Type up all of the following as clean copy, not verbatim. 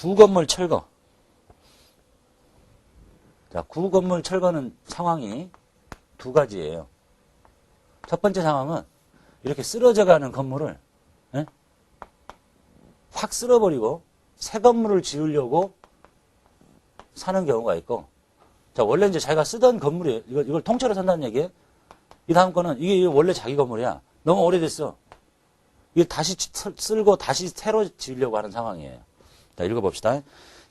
구건물 철거. 자, 구건물 철거는 상황이 두 가지예요. 첫 번째 상황은 이렇게 쓰러져가는 건물을 확 쓸어버리고 새 건물을 지으려고 사는 경우가 있고, 자, 원래 이제 자기가 쓰던 건물이에요. 이걸 통째로 산다는 얘기예요. 이 다음 거는 이게 원래 자기 건물이야. 너무 오래됐어. 이게 다시 쓸고 다시 새로 지으려고 하는 상황이에요. 자, 읽어봅시다.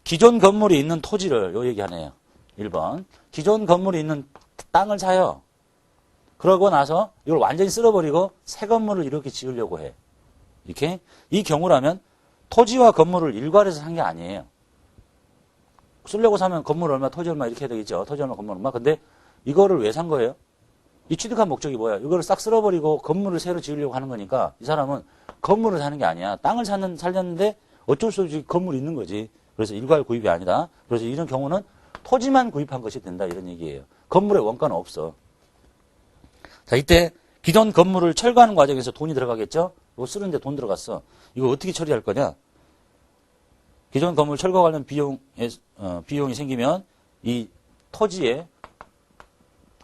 기존 건물이 있는 토지를 요 얘기하네요. 1번. 기존 건물이 있는 땅을 사요. 그러고 나서 이걸 완전히 쓸어버리고 새 건물을 이렇게 지으려고 해. 이렇게. 이 경우라면 토지와 건물을 일괄해서 산 게 아니에요. 쓰려고 사면 건물 얼마, 토지 얼마 이렇게 해야 되겠죠. 토지 얼마, 건물 얼마. 근데 이거를 왜 산 거예요? 이 취득한 목적이 뭐야? 이거를 싹 쓸어버리고 건물을 새로 지으려고 하는 거니까 이 사람은 건물을 사는 게 아니야. 땅을 살렸는데 어쩔 수 없이 건물이 있는 거지. 그래서 일괄 구입이 아니다. 그래서 이런 경우는 토지만 구입한 것이 된다. 이런 얘기예요. 건물의 원가는 없어. 자, 이때 기존 건물을 철거하는 과정에서 돈이 들어가겠죠? 이거 쓰는데 돈 들어갔어. 이거 어떻게 처리할 거냐? 기존 건물 철거 관련 비용이 생기면 이 토지의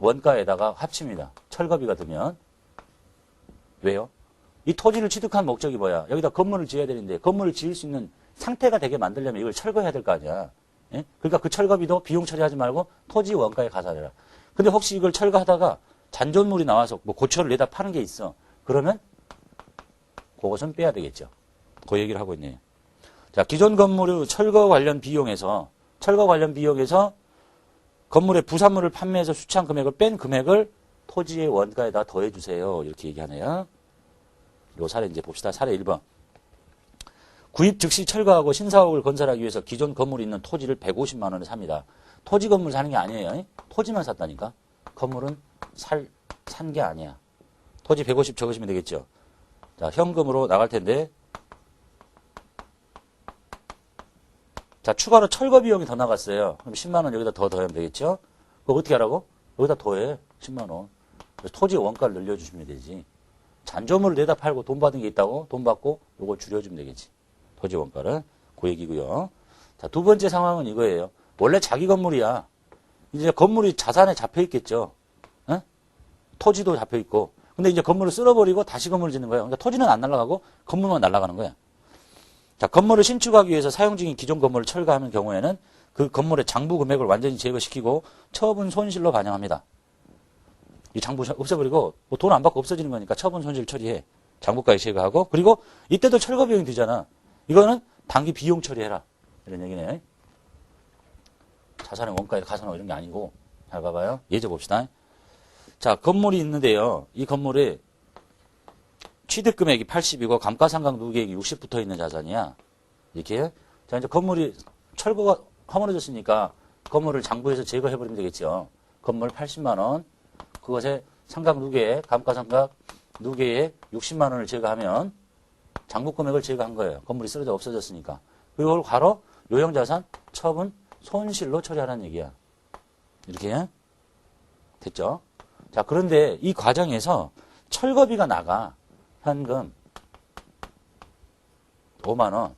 원가에다가 합칩니다. 철거비가 들면. 왜요? 이 토지를 취득한 목적이 뭐야? 여기다 건물을 지어야 되는데 건물을 지을 수 있는 상태가 되게 만들려면 이걸 철거해야 될 거 아니야. 예? 그러니까 그 철거비도 비용 처리하지 말고 토지 원가에 가산해라. 근데 혹시 이걸 철거하다가 잔존물이 나와서 뭐 고철을 내다 파는 게 있어. 그러면 그것은 빼야 되겠죠. 그 얘기를 하고 있네요. 자, 기존 건물의 철거 관련 비용에서 건물의 부산물을 판매해서 수취한 금액을 뺀 금액을 토지의 원가에다 더해주세요. 이렇게 얘기하네요. 요 사례 이제 봅시다. 사례 1번. 구입 즉시 철거하고 신사옥을 건설하기 위해서 기존 건물이 있는 토지를 150만 원에 삽니다. 토지 건물 사는 게 아니에요. 토지만 샀다니까. 건물은 산 게 아니야. 토지 150 적으시면 되겠죠. 자, 현금으로 나갈 텐데. 자, 추가로 철거 비용이 더 나갔어요. 그럼 10만 원 여기다 더 더하면 되겠죠? 그거 어떻게 하라고? 여기다 더해. 10만 원. 그래서 토지 원가를 늘려주시면 되지. 잔조물을 내다 팔고 돈 받은 게 있다고 돈 받고 요거 줄여주면 되겠지. 토지 원가를. 그 얘기고요. 자, 두 번째 상황은 이거예요. 원래 자기 건물이야. 이제 건물이 자산에 잡혀 있겠죠. 어? 토지도 잡혀 있고. 근데 이제 건물을 쓸어버리고 다시 건물을 짓는 거예요. 그러니까 토지는 안 날아가고 건물만 날아가는 거야. 자, 건물을 신축하기 위해서 사용 중인 기존 건물을 철거하는 경우에는 그 건물의 장부 금액을 완전히 제거시키고 처분 손실로 반영합니다. 이 장부 없애버리고 뭐 돈 안 받고 없어지는 거니까 처분 손실 처리해. 장부까지 제거하고. 그리고 이때도 철거 비용이 들잖아. 이거는 단기 비용 처리해라. 이런 얘기네. 자산의 원가에 가산하고 이런 게 아니고. 잘 봐봐요. 예제 봅시다. 자, 건물이 있는데요. 이 건물에 취득 금액이 80이고 감가상각 누계액이 60 붙어 있는 자산이야. 이렇게. 자, 이제 건물이 철거가 허물어졌으니까 건물을 장부에서 제거해버리면 되겠죠. 건물 80만 원. 그것에 상각 누계액, 감가상각 누계액 60만 원을 제거하면 장부 금액을 제거한 거예요. 건물이 쓰러져 없어졌으니까. 그걸 바로 요형자산 처분 손실로 처리하라는 얘기야. 이렇게. 됐죠? 자, 그런데 이 과정에서 철거비가 나가. 현금 5만 원.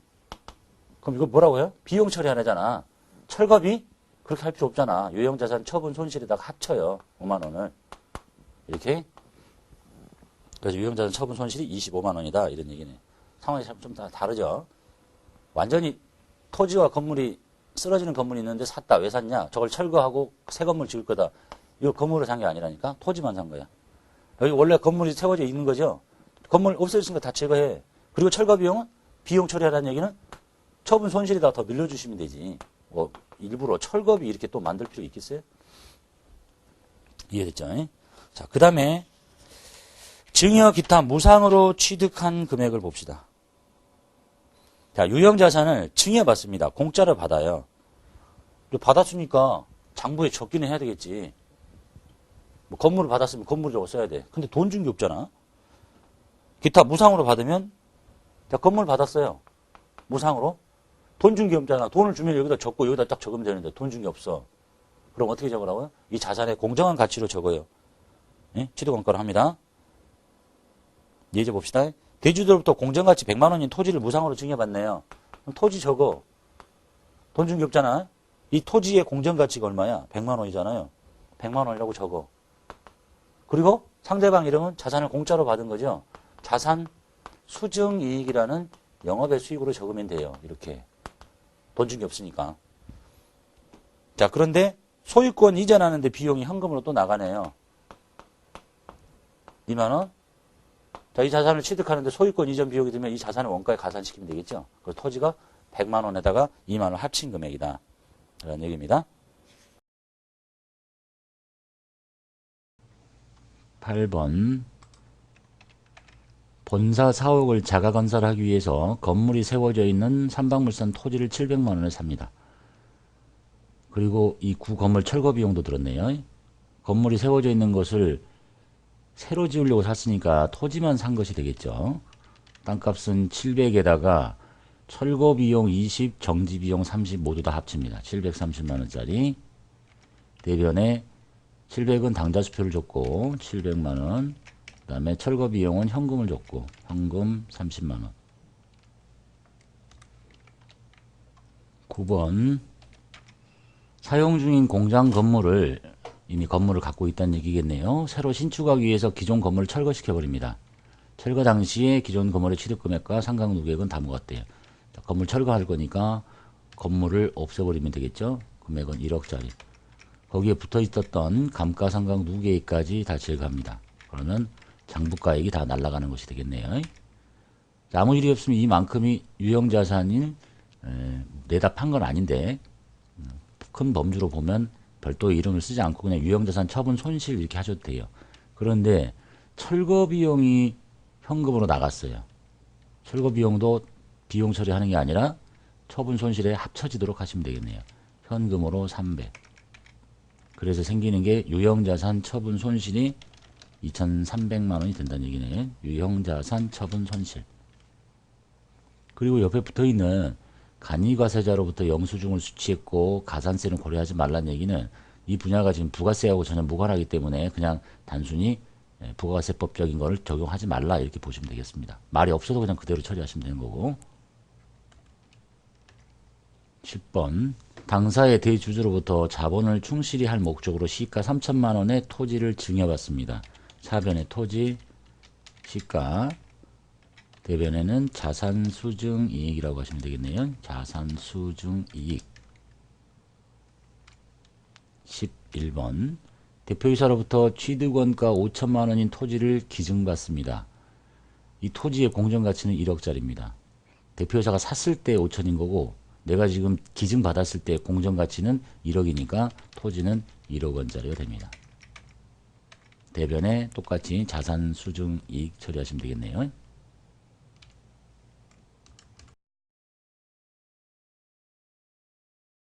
그럼 이거 뭐라고요? 비용 처리 하나잖아. 철거비? 그렇게 할 필요 없잖아. 요형자산 처분 손실에다가 합쳐요. 5만 원을. 이렇게. 그래서 요형자산 처분 손실이 25만 원이다. 이런 얘기네. 상황이 좀 다르죠. 완전히 토지와 건물이 쓰러지는 건물이 있는데 샀다. 왜 샀냐? 저걸 철거하고 새 건물 지을 거다. 이거 건물을 산 게 아니라니까. 토지만 산 거야. 여기 원래 건물이 세워져 있는 거죠. 건물 없어졌으니까 다 제거해. 그리고 철거 비용은 비용 처리하라는 얘기는 처분 손실에다 더 늘려주시면 되지. 뭐 일부러 철거비 이렇게 또 만들 필요 있겠어요? 이해됐죠? 자, 그 다음에 증여 기타 무상으로 취득한 금액을 봅시다. 자, 유형자산을 증여받습니다. 공짜로 받아요. 받았으니까 장부에 적기는 해야 되겠지. 뭐 건물을 받았으면 건물이라고 써야 돼. 근데 돈 준 게 없잖아. 기타 무상으로 받으면 자, 건물 받았어요. 무상으로. 돈 준 게 없잖아. 돈을 주면 여기다 적고 여기다 딱 적으면 되는데 돈 준 게 없어. 그럼 어떻게 적으라고요? 이 자산의 공정한 가치로 적어요. 예? 취득원가를 합니다. 예제 봅시다. 대주주로부터 공정가치 100만 원인 토지를 무상으로 증여받네요. 그럼 토지 적어. 돈 준 게 없잖아. 이 토지의 공정가치가 얼마야? 100만 원이잖아요. 100만 원이라고 적어. 그리고 상대방 이름은 자산을 공짜로 받은 거죠. 자산 수증이익이라는 영업의 수익으로 적으면 돼요. 이렇게. 돈 준 게 없으니까. 자, 그런데 소유권 이전하는데 비용이 현금으로 또 나가네요. 2만 원. 자, 이 자산을 취득하는데 소유권 이전 비용이 들면 이 자산을 원가에 가산시키면 되겠죠. 그래서 토지가 100만 원에다가 2만 원 합친 금액이다. 그런 얘기입니다. 8번. 본사 사옥을 자가 건설하기 위해서 건물이 세워져 있는 삼방물산 토지를 700만 원에 삽니다. 그리고 이 구 건물 철거 비용도 들었네요. 건물이 세워져 있는 것을 새로 지으려고 샀으니까 토지만 산 것이 되겠죠. 땅값은 700에다가 철거 비용 20, 정지 비용 30 모두 다 합칩니다. 730만 원짜리. 대변에 700은 당좌수표를 줬고 700만 원. 그 다음에 철거 비용은 현금을 줬고 현금 30만 원. 9번. 사용 중인 공장 건물을 이미 건물을 갖고 있다는 얘기겠네요. 새로 신축하기 위해서 기존 건물을 철거시켜버립니다. 철거 당시에 기존 건물의 취득금액과 상각 누계액은 다 모았대요. 건물 철거할 거니까 건물을 없애버리면 되겠죠. 금액은 1억짜리. 거기에 붙어 있었던 감가상각 누계액까지 다 제거합니다. 그러면 장부가액이 다 날아가는 것이 되겠네요. 아무 일이 없으면 이만큼이 유형자산인 내다 판 건 아닌데 큰 범주로 보면 별도 이름을 쓰지 않고 그냥 유형자산 처분 손실 이렇게 하셔도 돼요. 그런데 철거 비용이 현금으로 나갔어요. 철거 비용도 비용 처리하는 게 아니라 처분 손실에 합쳐지도록 하시면 되겠네요. 현금으로 300. 그래서 생기는 게 유형자산 처분 손실이 2,300만 원이 된다는 얘기네. 유형자산 처분 손실. 그리고 옆에 붙어있는 간이과세자로부터 영수증을 수취했고 가산세는 고려하지 말라는 얘기는 이 분야가 지금 부가세하고 전혀 무관하기 때문에 그냥 단순히 부가세법적인 거를 적용하지 말라 이렇게 보시면 되겠습니다. 말이 없어도 그냥 그대로 처리하시면 되는 거고. 10번. 당사의 대주주로부터 자본을 충실히 할 목적으로 시가 3천만 원의 토지를 증여받습니다. 차변의 토지, 시가, 대변에는 자산수증이익이라고 하시면 되겠네요. 자산수증이익. 11번. 대표이사로부터 취득원가 5천만 원인 토지를 기증받습니다. 이 토지의 공정가치는 1억짜리입니다. 대표이사가 샀을 때 5천인 거고 내가 지금 기증받았을 때 공정가치는 1억이니까 토지는 1억 원짜리가 됩니다. 대변에 똑같이 자산수증이익 처리하시면 되겠네요.